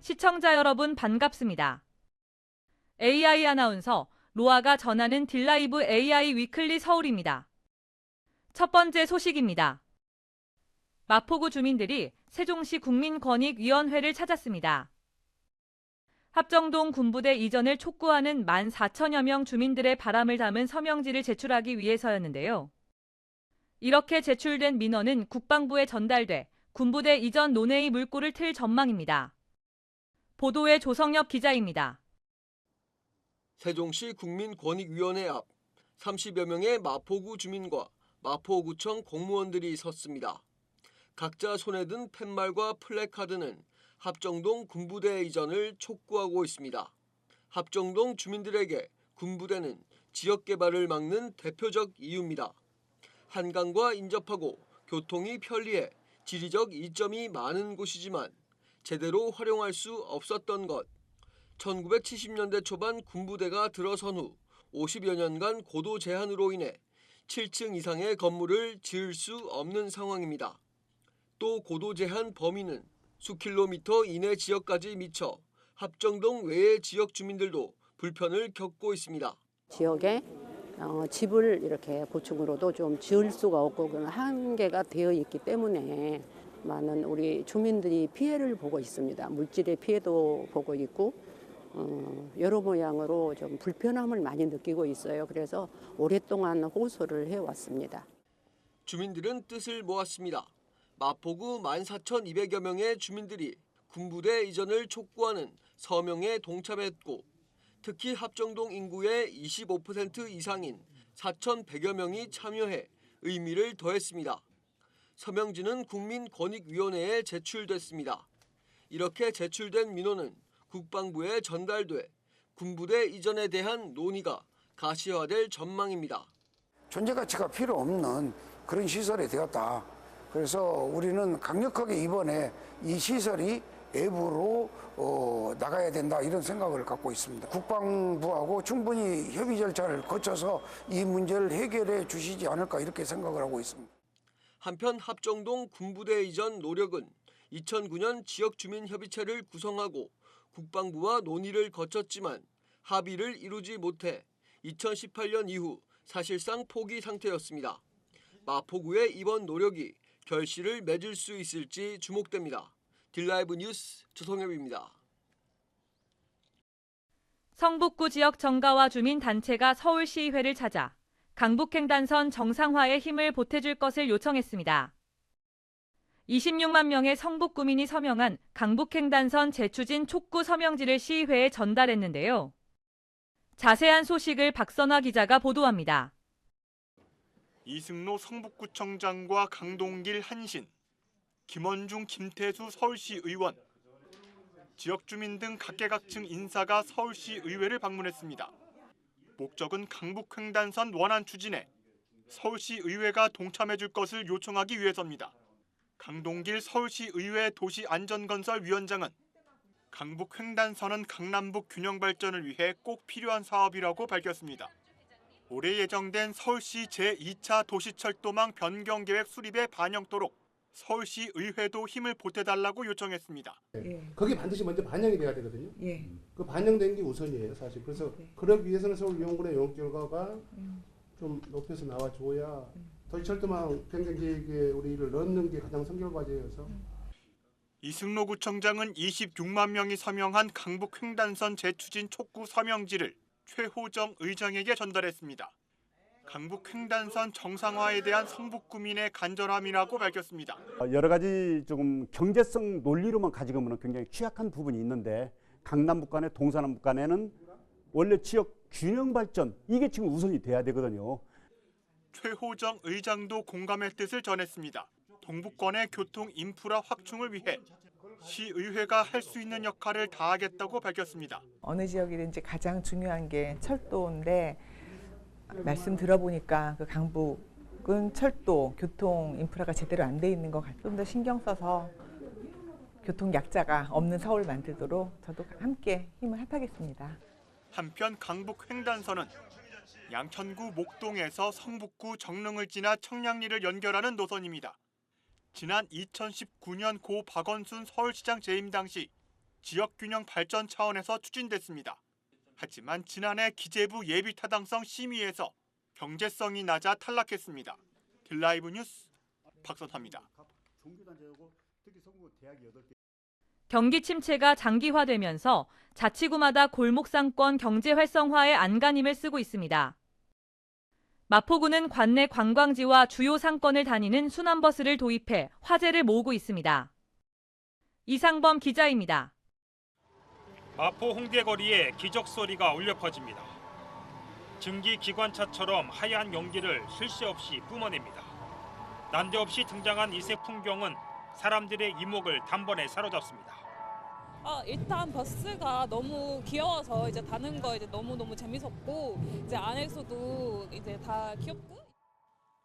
시청자 여러분 반갑습니다. AI 아나운서 로아가 전하는 딜라이브 AI 위클리 서울입니다. 첫 번째 소식입니다. 마포구 주민들이 세종시 국민권익위원회를 찾았습니다. 합정동 군부대 이전을 촉구하는 14,000여 명 주민들의 바람을 담은 서명지를 제출하기 위해서였는데요. 이렇게 제출된 민원은 국방부에 전달돼 군부대 이전 논의의 물꼬를 틀 전망입니다. 보도의 조성엽 기자입니다. 세종시 국민권익위원회 앞 30여 명의 마포구 주민과 마포구청 공무원들이 섰습니다. 각자 손에 든 팻말과 플래카드는 합정동 군부대 이전을 촉구하고 있습니다. 합정동 주민들에게 군부대는 지역 개발을 막는 대표적 이유입니다. 한강과 인접하고 교통이 편리해 지리적 이점이 많은 곳이지만 제대로 활용할 수 없었던 것. 1970년대 초반 군부대가 들어선 후 50여 년간 고도 제한으로 인해 7층 이상의 건물을 지을 수 없는 상황입니다. 또 고도 제한 범위는 수킬로미터 이내 지역까지 미쳐 합정동 외의 지역 주민들도 불편을 겪고 있습니다. 지역에 집을 이렇게 고층으로도 좀 지을 수가 없고 그런 한계가 되어 있기 때문에 많은 우리 주민들이 피해를 보고 있습니다. 물질의 피해도 보고 있고 여러 모양으로 좀 불편함을 많이 느끼고 있어요. 그래서 오랫동안 호소를 해왔습니다. 주민들은 뜻을 모았습니다. 마포구 14,200여 명의 주민들이 군부대 이전을 촉구하는 서명에 동참했고 특히 합정동 인구의 25% 이상인 4,100여 명이 참여해 의미를 더했습니다. 서명지는 국민권익위원회에 제출됐습니다. 이렇게 제출된 민원은 국방부에 전달돼 군부대 이전에 대한 논의가 가시화될 전망입니다. 존재 가치가 필요 없는 그런 시설이 되었다. 그래서 우리는 강력하게 이번에 이 시설이 외부로 나가야 된다 이런 생각을 갖고 있습니다. 국방부하고 충분히 협의 절차를 거쳐서 이 문제를 해결해 주시지 않을까 이렇게 생각을 하고 있습니다. 한편 합정동 군부대 이전 노력은 2009년 지역주민협의체를 구성하고 국방부와 논의를 거쳤지만 합의를 이루지 못해 2018년 이후 사실상 포기 상태였습니다. 마포구의 이번 노력이 결실을 맺을 수 있을지 주목됩니다. 딜라이브 뉴스 조성엽입니다. 성북구 지역 정가와 주민단체가 서울시의회를 찾아 강북횡단선 정상화에 힘을 보태줄 것을 요청했습니다. 26만 명의 성북구민이 서명한 강북횡단선 재추진 촉구 서명지를 시의회에 전달했는데요. 자세한 소식을 박선화 기자가 보도합니다. 이승로 성북구청장과 강동길 한신, 김원중 김태수 서울시 의원, 지역 주민 등 각계각층 인사가 서울시 의회를 방문했습니다. 목적은 강북횡단선 원안 추진에 서울시 의회가 동참해줄 것을 요청하기 위해서입니다. 강동길 서울시 의회 도시안전건설위원장은 강북횡단선은 강남북 균형 발전을 위해 꼭 필요한 사업이라고 밝혔습니다. 올해 예정된 서울시 제2차 도시철도망 변경계획 수립에 반영토록 서울시 의회도 힘을 보태달라고 요청했습니다. 거기 반드시 먼저 반영이 돼야 되거든요. 그 반영된 게 우선이에요, 사실. 그래서 그러기 위해서는 서울유원군의 영업 결과가 좀 높여서 나와줘야 도시철도망 변경 계획에 우리를 넣는 게 가장 선결 과제여서. 이승로 구청장은 26만 명이 서명한 강북횡단선 재추진 촉구 서명지를 최호정 의장에게 전달했습니다. 강북횡단선 정상화에 대한 성북구민의 간절함이라고 밝혔습니다. 여러 가지 조금 경제성 논리로만 가지고 보면 굉장히 취약한 부분이 있는데 강남북 간에 동서남북 간에는 원래 지역 균형 발전 이게 지금 우선이 돼야 되거든요. 최호정 의장도 공감의 뜻을 전했습니다. 동북권의 교통 인프라 확충을 위해 시의회가 할 수 있는 역할을 다하겠다고 밝혔습니다. 어느 지역이든지 가장 중요한 게 철도인데 말씀 들어보니까 그 강북은 철도, 교통 인프라가 제대로 안 돼 있는 것 같아요. 좀 더 신경 써서 교통 약자가 없는 서울 만들도록 저도 함께 힘을 합하겠습니다. 한편 강북 횡단선은 양천구 목동에서 성북구 정릉을 지나 청량리를 연결하는 노선입니다. 지난 2019년 고 박원순 서울시장 재임 당시 지역 균형 발전 차원에서 추진됐습니다. 하지만 지난해 기재부 예비타당성 심의에서 경제성이 낮아 탈락했습니다. 딜라이브 뉴스 박선화입니다. 경기 침체가 장기화되면서 자치구마다 골목상권 경제 활성화에 안간힘을 쓰고 있습니다. 마포구는 관내 관광지와 주요 상권을 다니는 순환버스를 도입해 화제를 모으고 있습니다. 이상범 기자입니다. 마포 홍대 거리에 기적 소리가 울려 퍼집니다. 증기 기관차처럼 하얀 연기를 쉴 새 없이 뿜어냅니다. 난데없이 등장한 이색 풍경은 사람들의 이목을 단번에 사로잡습니다. 일단 버스가 너무 귀여워서 이제 타는 거 이제 너무 재밌었고 이제 안에서도 이제 다 귀엽고.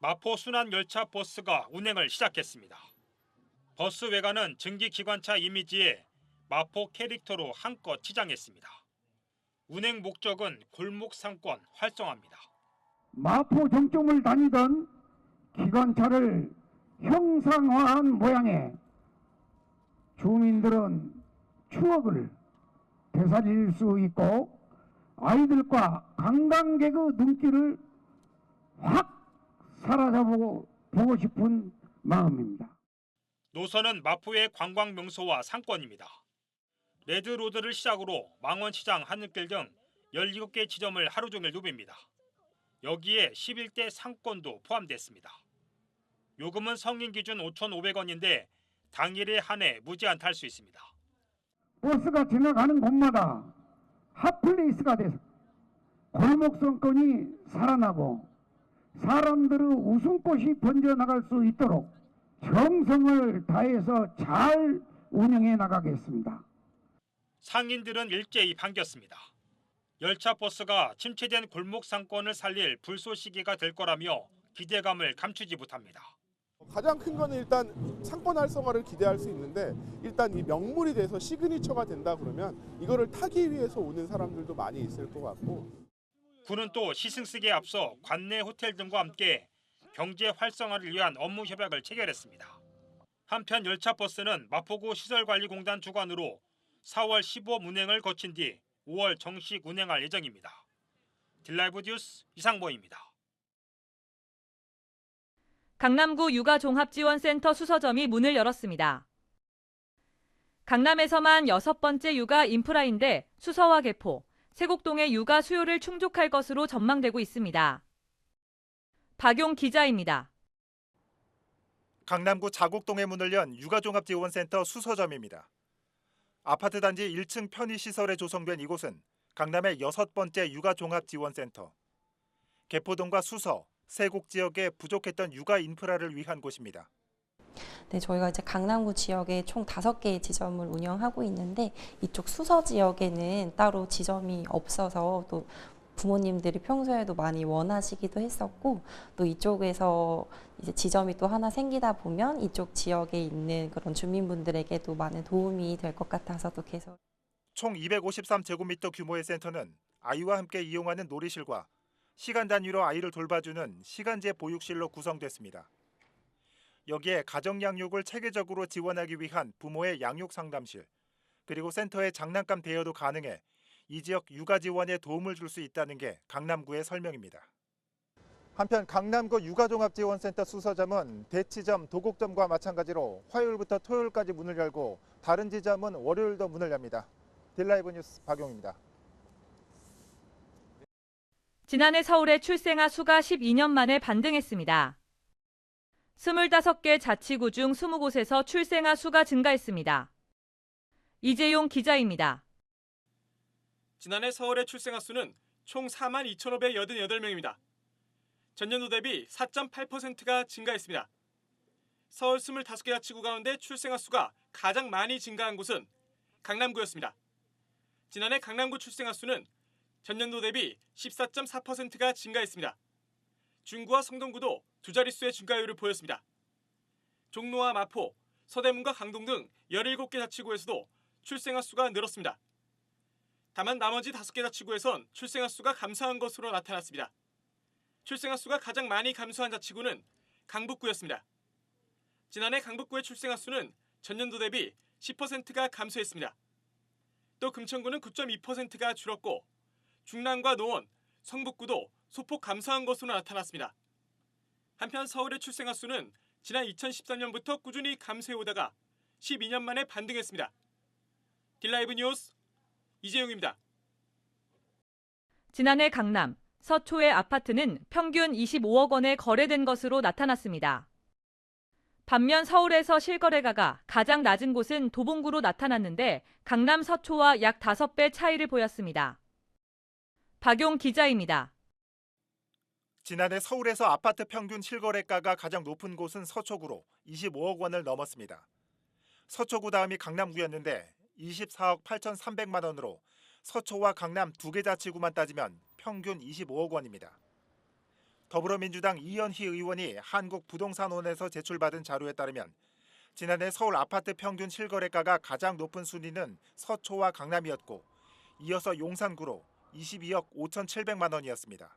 마포 순환 열차 버스가 운행을 시작했습니다. 버스 외관은 증기 기관차 이미지에 마포 캐릭터로 한껏 치장했습니다. 운행 목적은 골목 상권 활성화입니다. 마포 정점을 다니던 기관차를 형상화한 모양에 주민들은 추억을 되살릴 수 있고 아이들과 관광객의 눈길을 확 사로잡고 보고 싶은 마음입니다. 노선은 마포의 관광 명소와 상권입니다. 레드로드를 시작으로 망원시장, 하늘길 등 17개 지점을 하루 종일 누빕니다. 여기에 11대 상권도 포함됐습니다. 요금은 성인 기준 5,500원인데 당일에 한해 무제한 탈 수 있습니다. 버스가 지나가는 곳마다 핫플레이스가 돼서 골목상권이 살아나고 사람들의 웃음꽃이 번져나갈 수 있도록 정성을 다해서 잘 운영해 나가겠습니다. 상인들은 일제히 반겼습니다. 열차 버스가 침체된 골목 상권을 살릴 불쏘시개가 될 거라며 기대감을 감추지 못합니다. 가장 큰 거는 일단 상권 활성화를 기대할 수 있는데 일단 이 명물이 돼서 시그니처가 된다 그러면 이거를 타기 위해서 오는 사람들도 많이 있을 것 같고. 구는 또 시승식에 앞서 관내 호텔 등과 함께 경제 활성화를 위한 업무 협약을 체결했습니다. 한편 열차 버스는 마포구 시설관리공단 주관으로 4월 15 운행을 거친 뒤 5월 정식 운행할 예정입니다. 딜라이브 뉴스 이상보입니다. 강남구 육아종합지원센터 수서점이 문을 열었습니다. 강남에서만 6번째 육아 인프라인데 수서와 개포, 세곡동의 육아 수요를 충족할 것으로 전망되고 있습니다. 박용 기자입니다. 강남구 자곡동에 문을 연 육아종합지원센터 수서점입니다. 아파트 단지 1층 편의시설에 조성된 이곳은 강남의 6번째 육아종합지원센터. 개포동과 수서, 세곡 지역에 부족했던 육아 인프라를 위한 곳입니다. 네, 저희가 이제 강남구 지역에 총 5개의 지점을 운영하고 있는데 이쪽 수서 지역에는 따로 지점이 없어서 또 부모님들이 평소에도 많이 원하시기도 했었고 또 이쪽에서 이제 지점이 또 하나 생기다 보면 이쪽 지역에 있는 그런 주민분들에게도 많은 도움이 될 것 같아서 또 계속. 총 253제곱미터 규모의 센터는 아이와 함께 이용하는 놀이실과 시간 단위로 아이를 돌봐주는 시간제 보육실로 구성됐습니다. 여기에 가정 양육을 체계적으로 지원하기 위한 부모의 양육 상담실, 그리고 센터의 장난감 대여도 가능해 이 지역 육아 지원에 도움을 줄 수 있다는 게 강남구의 설명입니다. 한편 강남구 육아종합지원센터 수서점은 대치점, 도곡점과 마찬가지로 화요일부터 토요일까지 문을 열고 다른 지점은 월요일도 문을 엽니다. 딜라이브 뉴스 박용입니다. 지난해 서울의 출생아 수가 12년 만에 반등했습니다. 25개 자치구 중 20곳에서 출생아 수가 증가했습니다. 이재용 기자입니다. 지난해 서울의 출생아 수는 총 42,588명입니다. 전년도 대비 4.8%가 증가했습니다. 서울 25개 자치구 가운데 출생아 수가 가장 많이 증가한 곳은 강남구였습니다. 지난해 강남구 출생아 수는 전년도 대비 14.4%가 증가했습니다. 중구와 성동구도 두 자릿수의 증가율을 보였습니다. 종로와 마포, 서대문과 강동 등 17개 자치구에서도 출생아 수가 늘었습니다. 다만 나머지 5개 자치구에선 출생아 수가 감소한 것으로 나타났습니다. 출생아 수가 가장 많이 감소한 자치구는 강북구였습니다. 지난해 강북구의 출생아 수는 전년도 대비 10%가 감소했습니다. 또 금천구는 9.2%가 줄었고 중랑과 노원, 성북구도 소폭 감소한 것으로 나타났습니다. 한편 서울의 출생아 수는 지난 2013년부터 꾸준히 감소해오다가 12년 만에 반등했습니다. 딜라이브 뉴스 이재용입니다. 지난해 강남, 서초의 아파트는 평균 25억 원에 거래된 것으로 나타났습니다. 반면 서울에서 실거래가가 가장 낮은 곳은 도봉구로 나타났는데 강남 서초와 약 5배 차이를 보였습니다. 박용 기자입니다. 지난해 서울에서 아파트 평균 실거래가가 가장 높은 곳은 서초구로 25억 원을 넘었습니다. 서초구 다음이 강남구였는데 24억 8,300만 원으로 서초와 강남 두 개 자치구만 따지면 평균 25억 원입니다. 더불어민주당 이현희 의원이 한국부동산원에서 제출받은 자료에 따르면 지난해 서울 아파트 평균 실거래가가 가장 높은 순위는 서초와 강남이었고 이어서 용산구로 22억 5,700만 원이었습니다.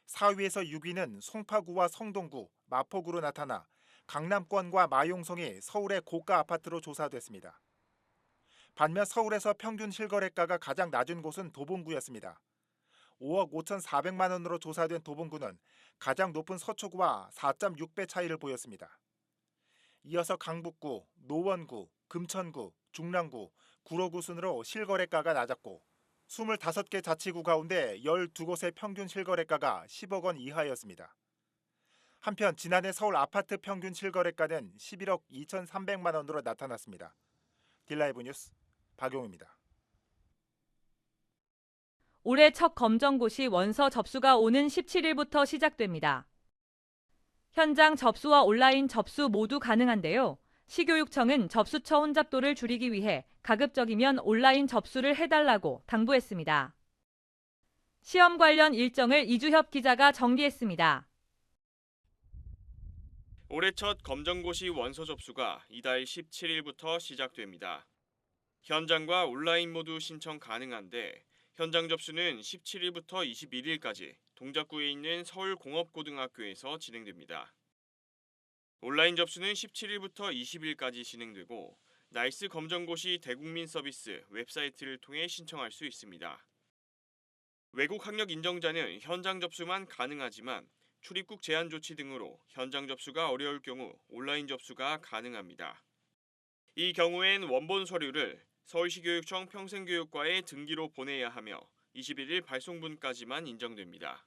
4위에서 6위는 송파구와 성동구, 마포구로 나타나 강남권과 마용성이 서울의 고가 아파트로 조사됐습니다. 반면 서울에서 평균 실거래가가 가장 낮은 곳은 도봉구였습니다. 5억 5,400만 원으로 조사된 도봉구는 가장 높은 서초구와 4.6배 차이를 보였습니다. 이어서 강북구, 노원구, 금천구, 중랑구, 구로구 순으로 실거래가가 낮았고 25개 자치구 가운데 12곳의 평균 실거래가가 10억 원 이하였습니다. 한편 지난해 서울 아파트 평균 실거래가는 11억 2,300만 원으로 나타났습니다. 딜라이브 뉴스 박용입니다. 올해 첫 검정고시 원서 접수가 오는 17일부터 시작됩니다. 현장 접수와 온라인 접수 모두 가능한데요. 시교육청은 접수처 혼잡도를 줄이기 위해 가급적이면 온라인 접수를 해달라고 당부했습니다. 시험 관련 일정을 이주협 기자가 정리했습니다. 올해 첫 검정고시 원서 접수가 이달 17일부터 시작됩니다. 현장과 온라인 모두 신청 가능한데 현장 접수는 17일부터 21일까지 동작구에 있는 서울공업고등학교에서 진행됩니다. 온라인 접수는 17일부터 20일까지 진행되고 나이스 검정고시 대국민 서비스 웹사이트를 통해 신청할 수 있습니다. 외국 학력 인정자는 현장 접수만 가능하지만 출입국 제한 조치 등으로 현장 접수가 어려울 경우 온라인 접수가 가능합니다. 이 경우엔 원본 서류를 서울시교육청 평생교육과에 등기로 보내야 하며 21일 발송분까지만 인정됩니다.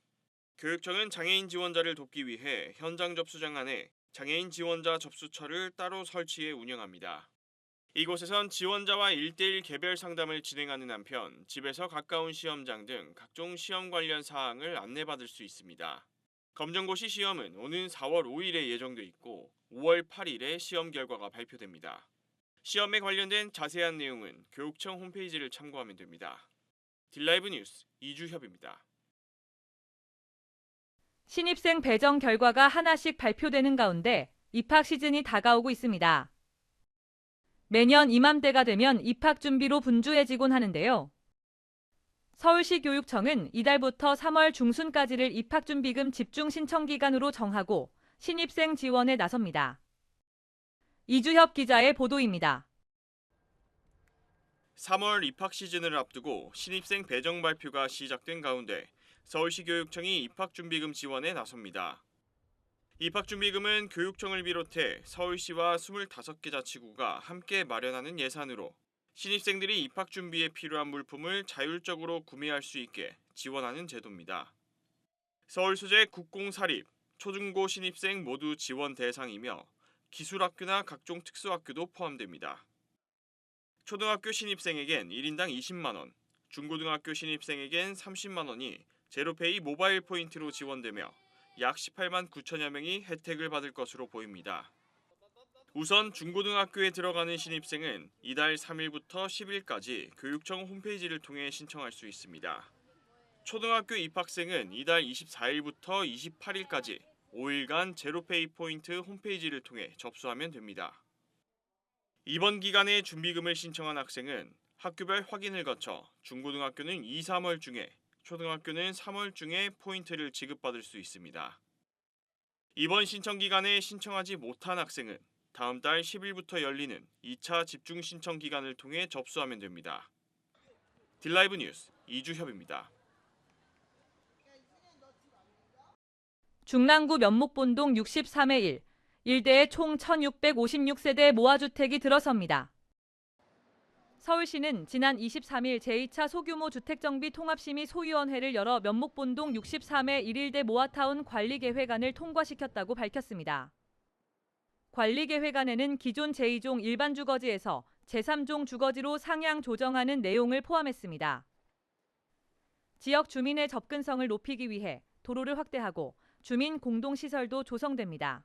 교육청은 장애인 지원자를 돕기 위해 현장 접수장 안에 장애인 지원자 접수처를 따로 설치해 운영합니다. 이곳에선 지원자와 1대1 개별 상담을 진행하는 한편 집에서 가까운 시험장 등 각종 시험 관련 사항을 안내받을 수 있습니다. 검정고시 시험은 오는 4월 5일에 예정돼 있고 5월 8일에 시험 결과가 발표됩니다. 시험에 관련된 자세한 내용은 교육청 홈페이지를 참고하면 됩니다. 딜라이브 뉴스 이주협입니다. 신입생 배정 결과가 하나씩 발표되는 가운데 입학 시즌이 다가오고 있습니다. 매년 이맘때가 되면 입학 준비로 분주해지곤 하는데요. 서울시 교육청은 이달부터 3월 중순까지를 입학준비금 집중 신청 기간으로 정하고 신입생 지원에 나섭니다. 이주협 기자의 보도입니다. 3월 입학 시즌을 앞두고 신입생 배정 발표가 시작된 가운데 서울시 교육청이 입학준비금 지원에 나섭니다. 입학준비금은 교육청을 비롯해 서울시와 25개 자치구가 함께 마련하는 예산으로 신입생들이 입학준비에 필요한 물품을 자율적으로 구매할 수 있게 지원하는 제도입니다. 서울 소재 국공사립, 초중고 신입생 모두 지원 대상이며 기술학교나 각종 특수학교도 포함됩니다. 초등학교 신입생에겐 1인당 20만 원, 중고등학교 신입생에겐 30만 원이 제로페이 모바일 포인트로 지원되며 약 18만 9천여 명이 혜택을 받을 것으로 보입니다. 우선 중고등학교에 들어가는 신입생은 이달 3일부터 10일까지 교육청 홈페이지를 통해 신청할 수 있습니다. 초등학교 입학생은 이달 24일부터 28일까지 5일간 제로페이 포인트 홈페이지를 통해 접수하면 됩니다. 이번 기간에 준비금을 신청한 학생은 학교별 확인을 거쳐 중고등학교는 2, 3월 중에, 초등학교는 3월 중에 포인트를 지급받을 수 있습니다. 이번 신청 기간에 신청하지 못한 학생은 다음 달 10일부터 열리는 2차 집중 신청 기간을 통해 접수하면 됩니다. 딜라이브 뉴스 이주협입니다. 중랑구 면목본동 63의 1, 일대에 총 1656세대 모아주택이 들어섭니다. 서울시는 지난 23일 제2차 소규모 주택정비 통합심의 소위원회를 열어 면목본동 63의 1일대 모아타운 관리계획안을 통과시켰다고 밝혔습니다. 관리계획안에는 기존 제2종 일반 주거지에서 제3종 주거지로 상향 조정하는 내용을 포함했습니다. 지역 주민의 접근성을 높이기 위해 도로를 확대하고 주민 공동시설도 조성됩니다.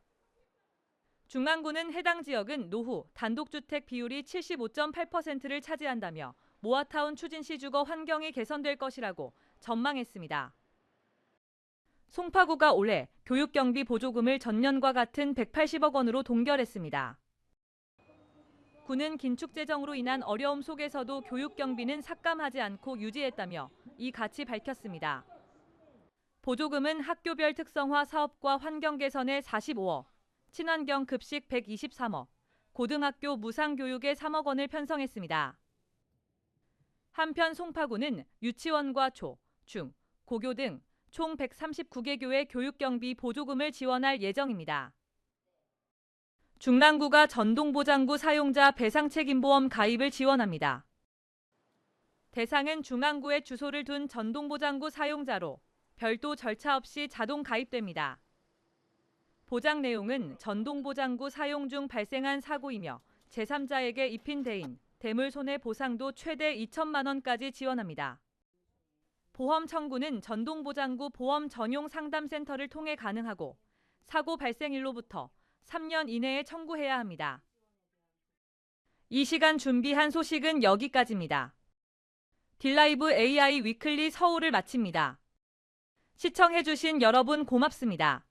중랑구는 해당 지역은 노후 단독주택 비율이 75.8%를 차지한다며 모아타운 추진 시 주거 환경이 개선될 것이라고 전망했습니다. 송파구가 올해 교육경비 보조금을 전년과 같은 180억 원으로 동결했습니다. 구는 긴축 재정으로 인한 어려움 속에서도 교육경비는 삭감하지 않고 유지했다며 이 가치 밝혔습니다. 보조금은 학교별 특성화 사업과 환경 개선에 45억, 친환경 급식 123억, 고등학교 무상교육에 3억 원을 편성했습니다. 한편 송파구는 유치원과 초, 중, 고교 등 총 139개 교회 교육경비 보조금을 지원할 예정입니다. 중랑구가 전동보장구 사용자 배상책임보험 가입을 지원합니다. 대상은 중랑구에 주소를 둔 전동보장구 사용자로 별도 절차 없이 자동 가입됩니다. 보장 내용은 전동보장구 사용 중 발생한 사고이며 제3자에게 입힌 대인, 대물 손해 보상도 최대 2천만 원까지 지원합니다. 보험 청구는 전동보장구 보험 전용 상담센터를 통해 가능하고 사고 발생일로부터 3년 이내에 청구해야 합니다. 이 시간 준비한 소식은 여기까지입니다. 딜라이브 AI 위클리 서울을 마칩니다. 시청해주신 여러분 고맙습니다.